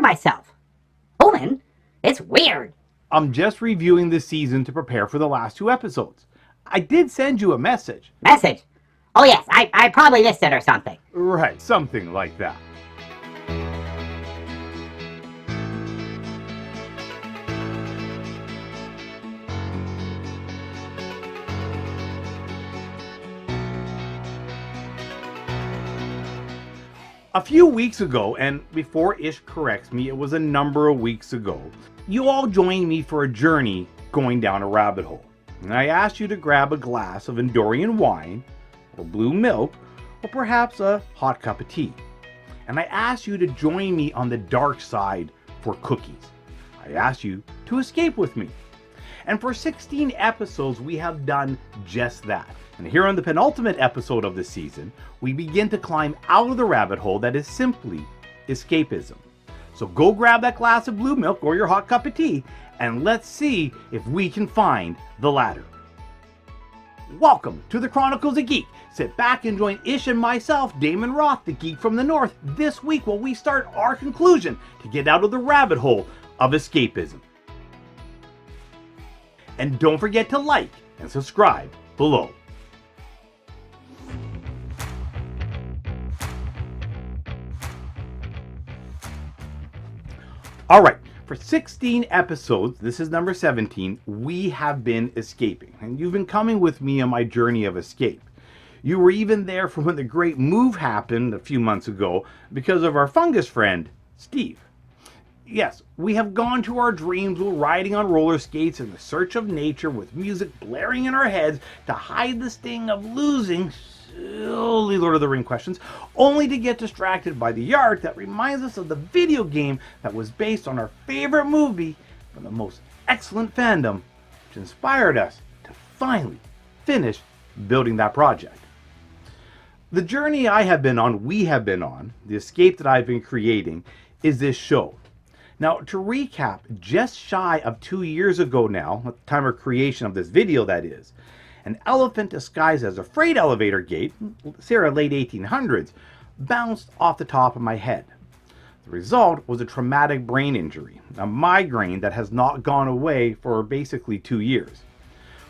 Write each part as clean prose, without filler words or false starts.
myself. Omen? It's weird. I'm just reviewing the season to prepare for the last 2 episodes. I did send you a message. Message? Oh yes, I probably missed it or something. Right, something like that. A few weeks ago, and before Ish corrects me, it was a number of weeks ago, you all joined me for a journey going down a rabbit hole. And I asked you to grab a glass of Endorian wine, or blue milk, or perhaps a hot cup of tea. And I asked you to join me on the dark side for cookies. I asked you to escape with me. And for 16 episodes, we have done just that. And here on the penultimate episode of the season, we begin to climb out of the rabbit hole that is simply escapism. So go grab that glass of blue milk or your hot cup of tea, and let's see if we can find the ladder. Welcome to the Chronicles of Geek. Sit back and join Ish and myself, Damon Roth, the geek from the north, this week while we start our conclusion to get out of the rabbit hole of escapism. And don't forget to like and subscribe below. Alright, for 16 episodes, this is number 17, we have been escaping. And you've been coming with me on my journey of escape. You were even there for when the great move happened a few months ago because of our fungus friend, Steve. Yes, we have gone to our dreams while riding on roller skates in the search of nature with music blaring in our heads to hide the sting of losing silly Lord of the Ring questions, only to get distracted by the art that reminds us of the video game that was based on our favorite movie from the most excellent fandom, which inspired us to finally finish building that project. The journey we have been on, the escape that I've been creating, is this show. Now, to recap, just shy of 2 years ago now, at the time of creation of this video that is, an elephant disguised as a freight elevator gate, Sarah late 1800s, bounced off the top of my head. The result was a traumatic brain injury, a migraine that has not gone away for basically 2 years.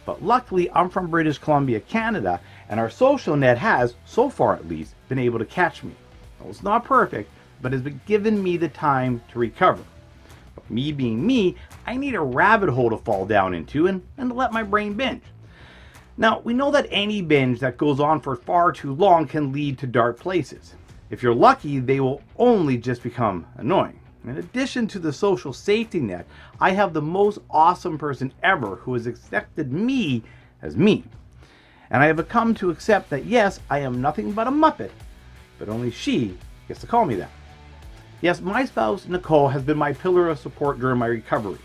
But luckily, I'm from British Columbia, Canada, and our social net has, so far at least, been able to catch me. Well, it's not perfect, but has been given me the time to recover. But me being me, I need a rabbit hole to fall down into and to let my brain binge. Now, we know that any binge that goes on for far too long can lead to dark places. If you're lucky, they will only just become annoying. In addition to the social safety net, I have the most awesome person ever who has accepted me as me. And I have come to accept that yes, I am nothing but a Muppet, but only she gets to call me that. Yes, my spouse, Nicole, has been my pillar of support during my recovery.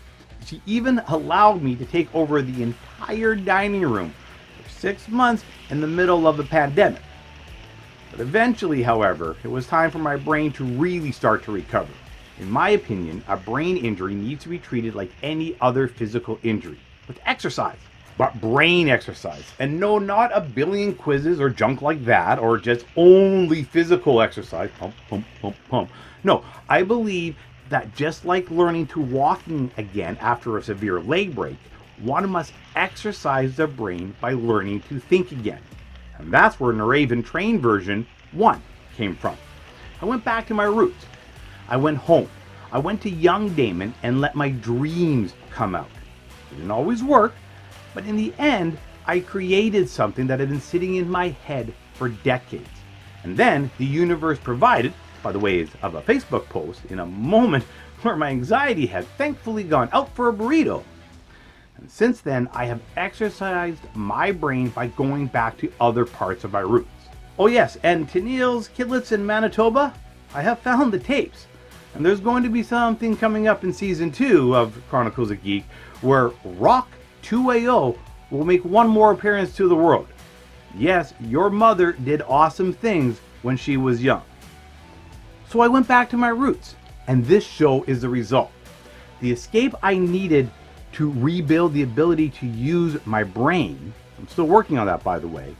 She even allowed me to take over the entire dining room for 6 months in the middle of the pandemic. But eventually, however, it was time for my brain to really start to recover. In my opinion, a brain injury needs to be treated like any other physical injury, with exercise. But brain exercise. And no, not a billion quizzes or junk like that, or just only physical exercise. Pump, pump, pump, pump. No, I believe that just like learning to walking again after a severe leg break, one must exercise the brain by learning to think again. And that's where Naraven Train version 1 came from. I went back to my roots. I went home. I went to young Damon and let my dreams come out. It didn't always work, but in the end, I created something that had been sitting in my head for decades. And then the universe provided, by the way of a Facebook post, in a moment where my anxiety had thankfully gone out for a burrito. And since then, I have exercised my brain by going back to other parts of my roots. Oh yes, and to Neil's Kidlets in Manitoba, I have found the tapes. And there's going to be something coming up in season 2 of Chronicles of Geek where Rock 2AO will make one more appearance to the world. Yes, your mother did awesome things when she was young. So I went back to my roots, and this show is the result. The escape I needed to rebuild the ability to use my brain, I'm still working on that by the way,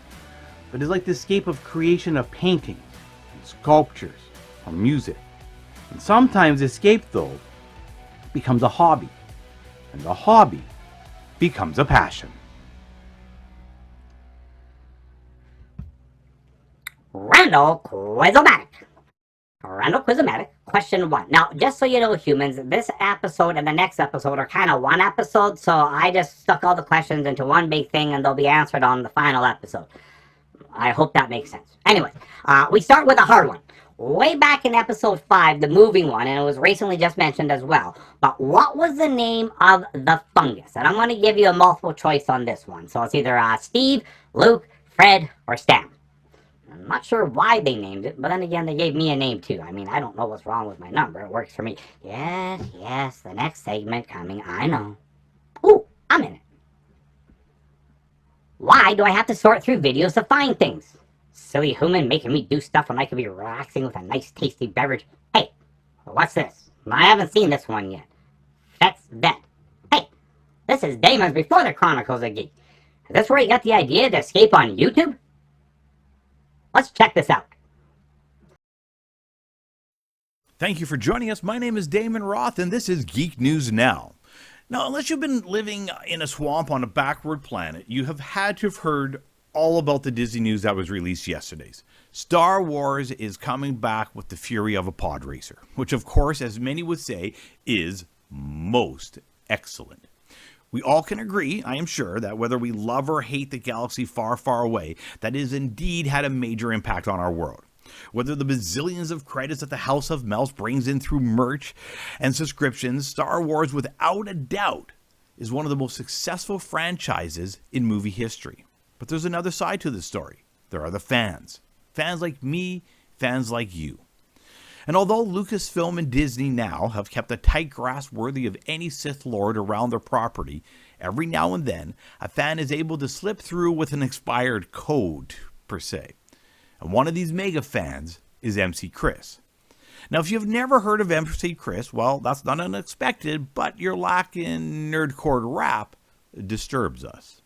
but it's like the escape of creation of paintings, and sculptures, or music. And sometimes escape, though, becomes a hobby. And the hobby becomes a passion. Randall Quizomatic. Randall Quizomatic, question 1. Now, just so you know, humans, this episode and the next episode are kind of one episode, so I just stuck all the questions into one big thing and they'll be answered on the final episode. I hope that makes sense. Anyways, we start with a hard one. Way back in episode 5, the moving one, and it was recently just mentioned as well, but what was the name of the fungus? And I'm going to give you a multiple choice on this one. So it's either Steve, Luke, Fred, or Stan. I'm not sure why they named it, but then again, they gave me a name too. I mean, I don't know what's wrong with my number. It works for me. Yes, the next segment coming. I know. Ooh, I'm in it. Why do I have to sort through videos to find things? Silly human making me do stuff when I could be relaxing with a nice tasty beverage. Hey, what's this? I haven't seen this one yet. That's that. Hey, this is Damon's before the Chronicles of Geek. Is this where you got the idea to escape on YouTube? Let's check this out. Thank you for joining us. My name is Damon Roth, and this is Geek News Now. Now, unless you've been living in a swamp on a backward planet, you have had to have heard all about the Disney news that was released yesterday. Star Wars is coming back with the fury of a pod racer, which, of course, as many would say, is most excellent. We all can agree, I am sure, that whether we love or hate the galaxy far, far away, that has indeed had a major impact on our world. Whether the bazillions of credits that the House of Mouse brings in through merch and subscriptions, Star Wars, without a doubt, is one of the most successful franchises in movie history. But there's another side to this story. There are the fans. Fans like me, fans like you. And although Lucasfilm and Disney now have kept a tight grasp worthy of any Sith Lord around their property, every now and then a fan is able to slip through with an expired code, per se. And one of these mega fans is MC Chris. Now, if you've never heard of MC Chris, well, that's not unexpected, but your lack in nerdcore rap disturbs us.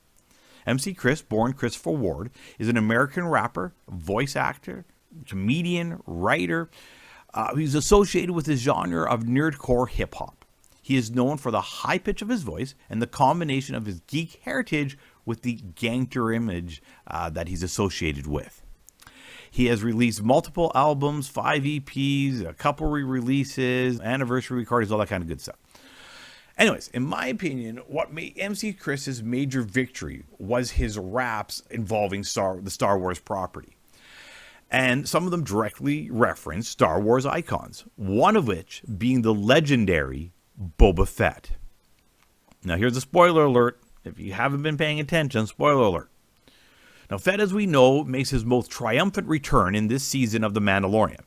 MC Chris, born Christopher Ward, is an American rapper, voice actor, comedian, writer. He's associated with the genre of nerdcore hip-hop. He is known for the high pitch of his voice and the combination of his geek heritage with the gangster image that he's associated with. He has released multiple albums, 5 EPs, a couple re-releases, anniversary recordings, all that kind of good stuff. Anyways, in my opinion, what made MC Chris's major victory was his raps involving the Star Wars property. And some of them directly reference Star Wars icons, one of which being the legendary Boba Fett. Now, here's a spoiler alert. If you haven't been paying attention, spoiler alert. Now, Fett, as we know, makes his most triumphant return in this season of The Mandalorian.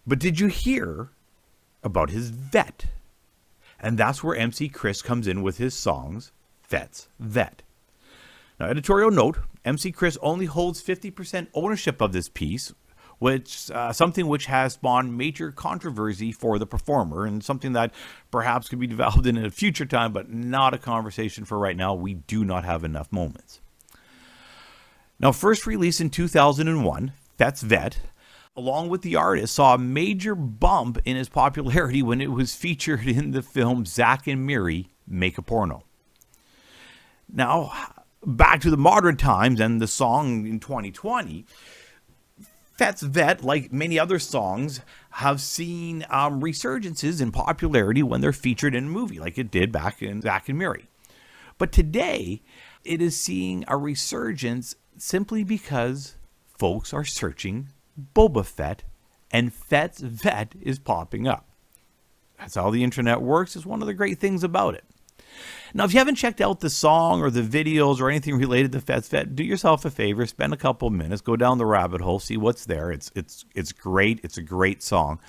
But did you hear about his vet? And that's where MC Chris comes in with his songs, Fett's Vet. Now, editorial note, MC Chris only holds 50% ownership of this piece, which something which has spawned major controversy for the performer and something that perhaps could be developed in a future time, but not a conversation for right now. We do not have enough moments. Now, first released in 2001, Fett's Vet, along with the artist, saw a major bump in his popularity when it was featured in the film Zack and Miri Make a Porno. Now, back to the modern times and the song in 2020, Fett's Vet, like many other songs, have seen resurgences in popularity when they're featured in a movie, like it did back in Zack and Miri. But today, it is seeing a resurgence simply because folks are searching Boba Fett, and Fett's Vet is popping up. That's how the internet works. It's one of the great things about it. Now, if you haven't checked out the song or the videos or anything related to Fett's Vet, do yourself a favor, spend a couple minutes, go down the rabbit hole, see what's there. It's great. It's a great song.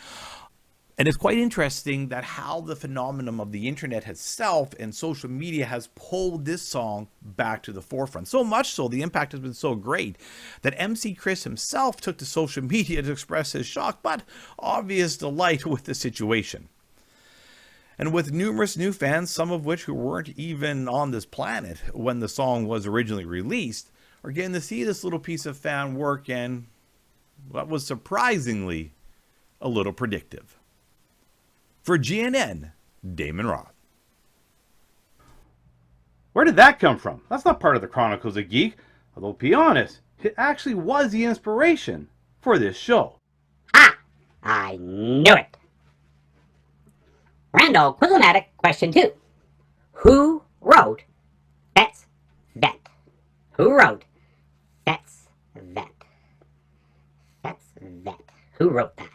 And it's quite interesting that how the phenomenon of the internet itself and social media has pulled this song back to the forefront. So much so, the impact has been so great that MC Chris himself took to social media to express his shock but obvious delight with the situation. And with numerous new fans, some of which who weren't even on this planet when the song was originally released, are getting to see this little piece of fan work and what was surprisingly a little predictive. For GNN, Damon Roth. Where did that come from? That's not part of the Chronicles of Geek. Although, to be honest, it actually was the inspiration for this show. Ha! I knew it! Randall Quizomatic question 2. Who wrote Fet's Vet? Who wrote Fet's Vet? Fet's Vet. Who wrote that?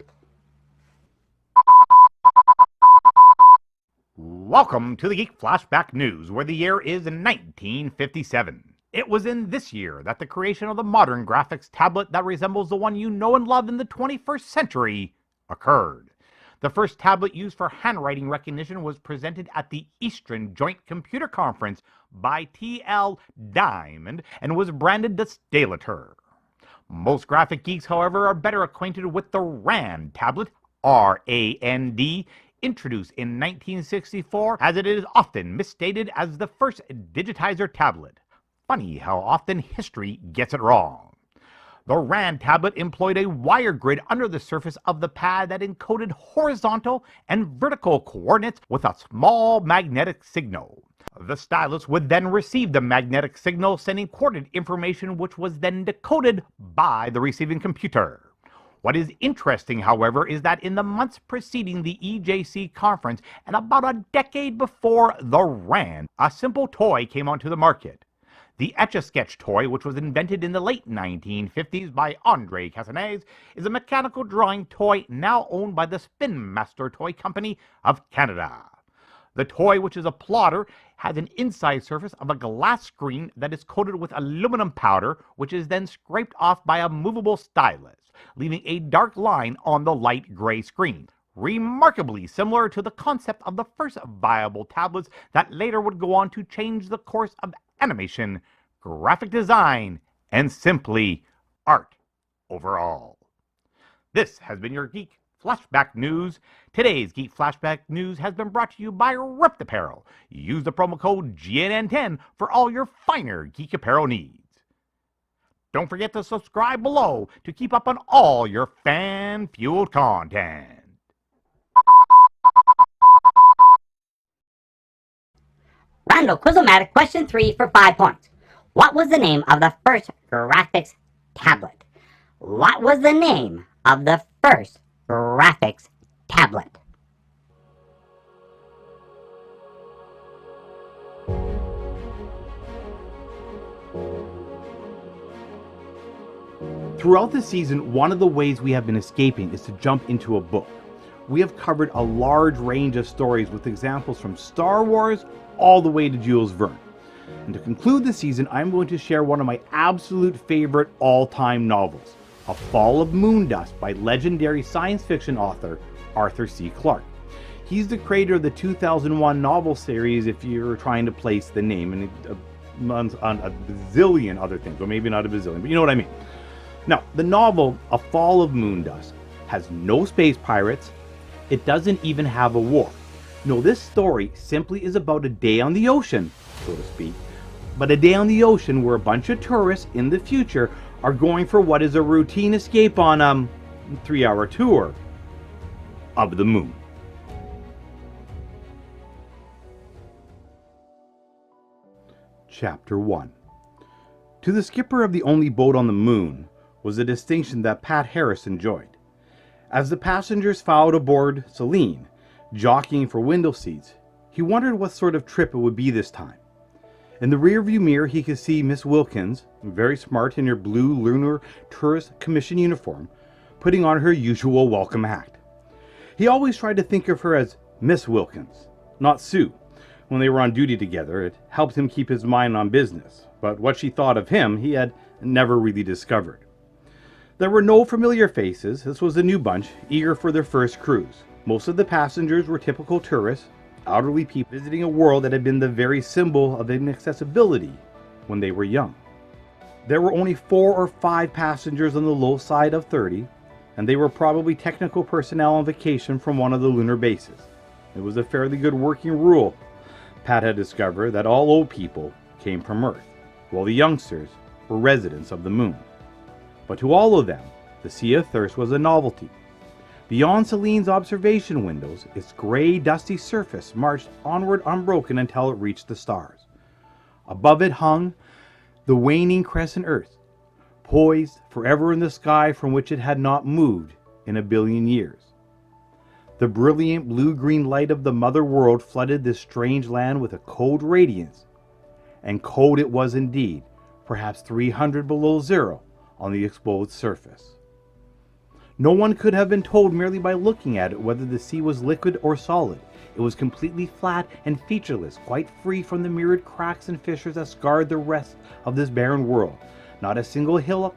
Welcome to the Geek Flashback News, where the year is 1957. It was in this year that the creation of the modern graphics tablet that resembles the one you know and love in the 21st century occurred. The first tablet used for handwriting recognition was presented at the Eastern Joint Computer Conference by T.L. Diamond and was branded the Stalator. Most graphic geeks, however, are better acquainted with the RAND tablet, R-A-N-D, introduced in 1964, as it is often misstated as the first digitizer tablet. Funny how often history gets it wrong. The RAND tablet employed a wire grid under the surface of the pad that encoded horizontal and vertical coordinates with a small magnetic signal. The stylus would then receive the magnetic signal, sending coordinate information which was then decoded by the receiving computer. What is interesting, however, is that in the months preceding the EJC conference and about a decade before the RAND, a simple toy came onto the market. The Etch-a-Sketch toy, which was invented in the late 1950s by André Cassagnez, is a mechanical drawing toy now owned by the Spin Master Toy Company of Canada. The toy, which is a plotter, has an inside surface of a glass screen that is coated with aluminum powder, which is then scraped off by a movable stylus, leaving a dark line on the light gray screen. Remarkably similar to the concept of the first viable tablets that later would go on to change the course of animation, graphic design, and simply art overall. This has been your Geek Flashback News. Today's Geek Flashback News has been brought to you by Ripped Apparel. Use the promo code GNN10 for all your finer geek apparel needs. Don't forget to subscribe below to keep up on all your fan-fueled content. Randall Quizomatic question 3 for 5 points. What was the name of the first graphics tablet? What was the name of the first graphics tablet? Throughout the season, one of the ways we have been escaping is to jump into a book. We have covered a large range of stories with examples from Star Wars all the way to Jules Verne. And to conclude the season, I'm going to share one of my absolute favorite all-time novels, A Fall of Moondust by legendary science fiction author Arthur C. Clarke. He's the creator of the 2001 novel series, if you're trying to place the name, and on a bazillion other things, or maybe not a bazillion, but you know what I mean. Now, the novel, A Fall of Moondust, has no space pirates. It doesn't even have a war. No, this story simply is about a day on the ocean, so to speak, but a day on the ocean where a bunch of tourists in the future are going for what is a routine escape on a 3-hour tour of the moon. Chapter 1. To the skipper of the only boat on the moon was a distinction that Pat Harris enjoyed. As the passengers filed aboard Selene, jockeying for window seats, he wondered what sort of trip it would be this time. In the rearview mirror, he could see Miss Wilkins, very smart in her blue Lunar Tourist Commission uniform, putting on her usual welcome act. He always tried to think of her as Miss Wilkins, not Sue. When they were on duty together, it helped him keep his mind on business, but what she thought of him, he had never really discovered. There were no familiar faces. This was a new bunch, eager for their first cruise. Most of the passengers were typical tourists, elderly people visiting a world that had been the very symbol of inaccessibility when they were young. There were only 4 or 5 passengers on the low side of 30, and they were probably technical personnel on vacation from one of the lunar bases. It was a fairly good working rule, Pat had discovered, that all old people came from Earth, while the youngsters were residents of the moon. But to all of them, the Sea of Thirst was a novelty. Beyond Celine's observation windows, its gray, dusty surface marched onward unbroken until it reached the stars. Above it hung the waning crescent Earth, poised forever in the sky from which it had not moved in a billion years. The brilliant blue-green light of the mother world flooded this strange land with a cold radiance, and cold it was indeed, perhaps 300 below zero on the exposed surface. No one could have been told merely by looking at it whether the sea was liquid or solid. It was completely flat and featureless, quite free from the myriad cracks and fissures that scarred the rest of this barren world. Not a single hillock,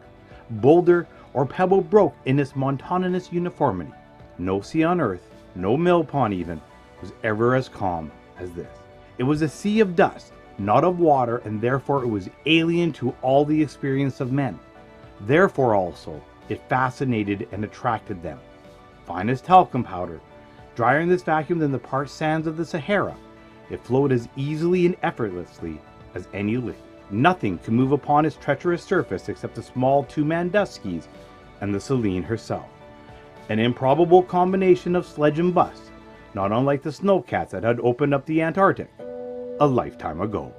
boulder, or pebble broke in its monotonous uniformity. No sea on earth, no mill pond even, was ever as calm as this. It was a sea of dust, not of water, and therefore it was alien to all the experience of men. Therefore also it fascinated and attracted them. Fine as talcum powder, drier in this vacuum than the parched sands of the Sahara, it flowed as easily and effortlessly as any liquid. Nothing could move upon its treacherous surface except the small two-man dust skis and the Celine herself. An improbable combination of sledge and bus, not unlike the snowcats that had opened up the Antarctic a lifetime ago.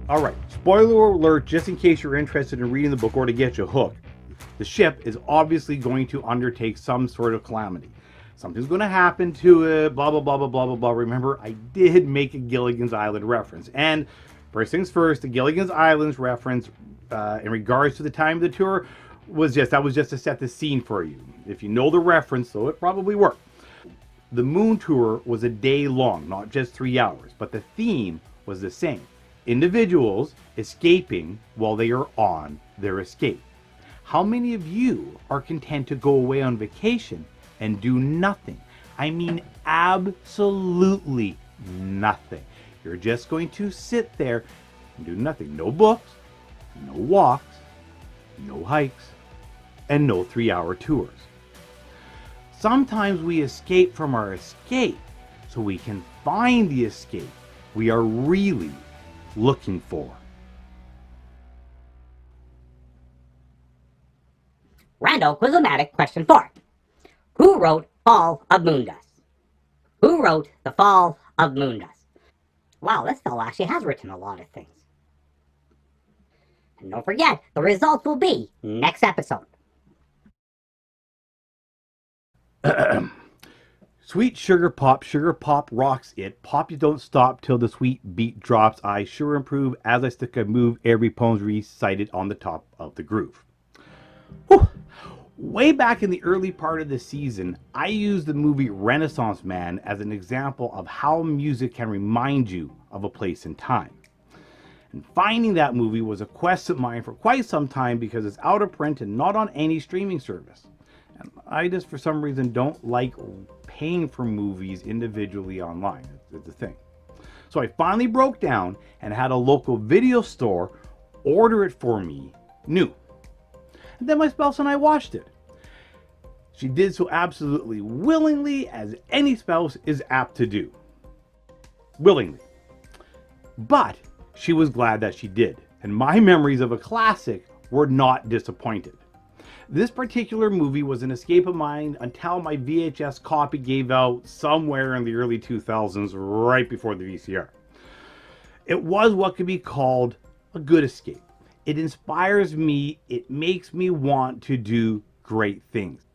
Alright, spoiler alert, just in case you're interested in reading the book or to get you hooked. The ship is obviously going to undertake some sort of calamity. Something's going to happen to it, blah, blah, blah, blah, blah, blah, blah. Remember, I did make a Gilligan's Island reference. And first things first, the Gilligan's Island reference in regards to the time of the tour was just to set the scene for you. If you know the reference, so it probably worked. The moon tour was a day long, not just 3 hours, but the theme was the same. Individuals escaping while they are on their escape. How many of you are content to go away on vacation and do nothing? I mean, absolutely nothing. You're just going to sit there and do nothing. No books, no walks, no hikes, and no 3-hour tours. Sometimes we escape from our escape so we can find the escape we are really looking for. Rando Quizomatic question 4. Who wrote Fall of Moondust? Who wrote The Fall of Moondust? Wow, this fellow actually has written a lot of things. And don't forget, the results will be next episode. Sweet sugar pop rocks it. Pop you don't stop till the sweet beat drops. I sure improve as I stick a move. Every poem's recited on the top of the groove. Whew. Way back in the early part of the season, I used the movie Renaissance Man as an example of how music can remind you of a place and time. And finding that movie was a quest of mine for quite some time because it's out of print and not on any streaming service. And I just, for some reason, don't like paying for movies individually online. It's a thing. So I finally broke down and had a local video store order it for me new. And then my spouse and I watched it. She did so absolutely willingly, as any spouse is apt to do. Willingly. But she was glad that she did, and my memories of a classic were not disappointed. This particular movie was an escape of mine until my VHS copy gave out somewhere in the early 2000s, right before the VCR. It was what could be called a good escape. It inspires me, it makes me want to do great things.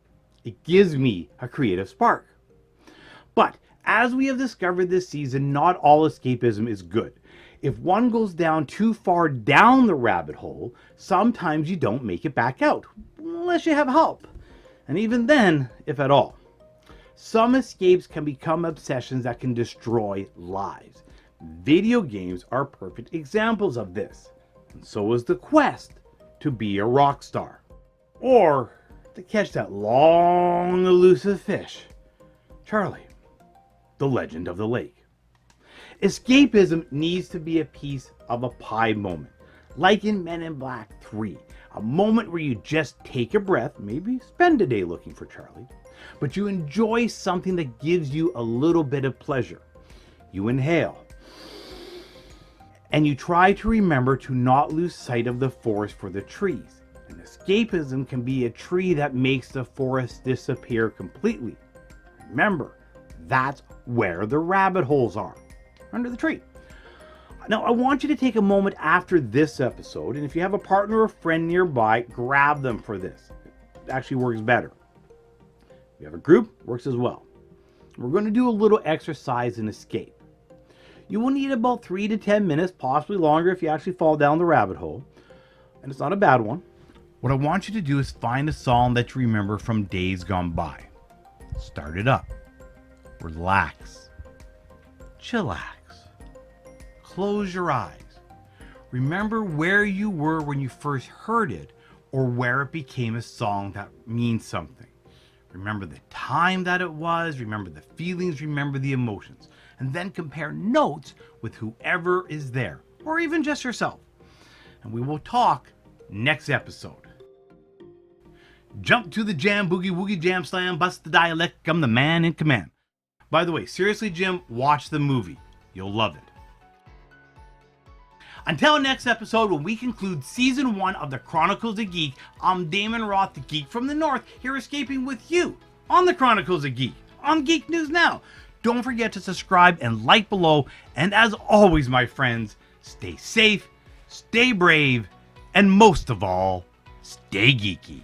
It gives me a creative spark. But as we have discovered this season, not all escapism is good. If one goes down too far down the rabbit hole, sometimes you don't make it back out, unless you have help. And even then, if at all. Some escapes can become obsessions that can destroy lives. Video games are perfect examples of this. And so is the quest to be a rock star. Or to catch that long, elusive fish. Charlie, the Legend of the Lake. Escapism needs to be a piece of a pie moment, like in Men in Black 3. A moment where you just take a breath, maybe spend a day looking for Charlie, but you enjoy something that gives you a little bit of pleasure. You inhale and you try to remember to not lose sight of the forest for the trees. And escapism can be a tree that makes the forest disappear completely. Remember, that's where the rabbit holes are, under the tree. Now, I want you to take a moment after this episode, and if you have a partner or friend nearby, grab them for this. It actually works better. If you have a group, it works as well. We're going to do a little exercise in escape. You will need about 3 to 10 minutes, possibly longer if you actually fall down the rabbit hole, and it's not a bad one. What I want you to do is find a song that you remember from days gone by. Start it up. Relax. Chillax. Close your eyes. Remember where you were when you first heard it, or where it became a song that means something. Remember the time that it was, remember the feelings, remember the emotions, and then compare notes with whoever is there, or even just yourself. And we will talk next episode. Jump to the jam, boogie woogie jam slam, bust the dialect, I'm the man in command. By the way, seriously, Jim, watch the movie. You'll love it. Until next episode, when we conclude Season 1 of the Chronicles of Geek, I'm Damon Roth, the Geek from the North, here escaping with you on the Chronicles of Geek, on Geek News Now. Don't forget to subscribe and like below, and as always, my friends, stay safe, stay brave, and most of all, stay geeky.